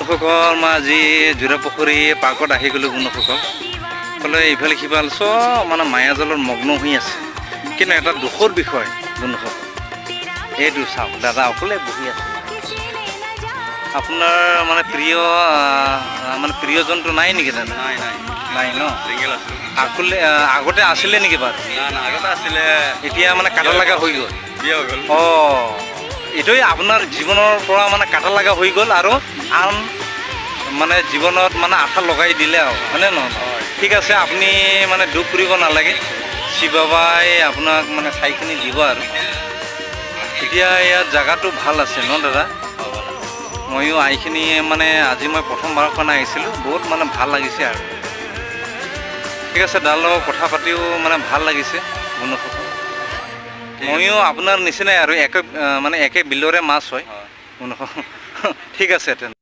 বন্ধুসকল মই আজি জোৰাপুখুৰী পাৰ্কত আহি গ'লোঁ। বন্ধুসকল ক'লে ইফালে সিফালে চব মানে মায়াজালত মগ্ন হৈ আছে। কিন্তু এটা দুখৰ বিষয় বন্ধুসকল, এইটো চাওক, দাদা অকলে বহি আছে। আপোনাৰ মানে প্ৰিয়জনটো নাই নেকি দাদা? নাই ন? আগতে আছিলে নেকি বাৰু? আগতে আছিলে, এতিয়া মানে কাটা লগা হৈ গ'ল। বিয়া হৈ গ'ল। এইটোৱে আপোনাৰ জীৱনৰ পৰা মানে কাটা লগা হৈ গ'ল আৰু আন মানে জীৱনত মানে আঠা লগাই দিলে আৰু, হয়নে নহয়? ঠিক আছে, আপুনি মানে দুখ কৰিব নালাগে, শিৱ বাবাই আপোনাক মানে চাইখিনি দিব আৰু। এতিয়া ইয়াত জেগাটো ভাল আছে ন দাদা? ময়ো আইখিনি মানে আজি মই প্ৰথমবাৰৰ কাৰণে আহিছিলোঁ, বহুত মানে ভাল লাগিছে আৰু। ঠিক আছে, দাদাৰ লগত কথা পাতিও মানে ভাল লাগিছে বন্ধুসকল। ময়ো আপোনাৰ নিচিনাই আৰু একে বিলৰে মাছ হয় বন্ধুসকল। ঠিক আছে তেন্তে।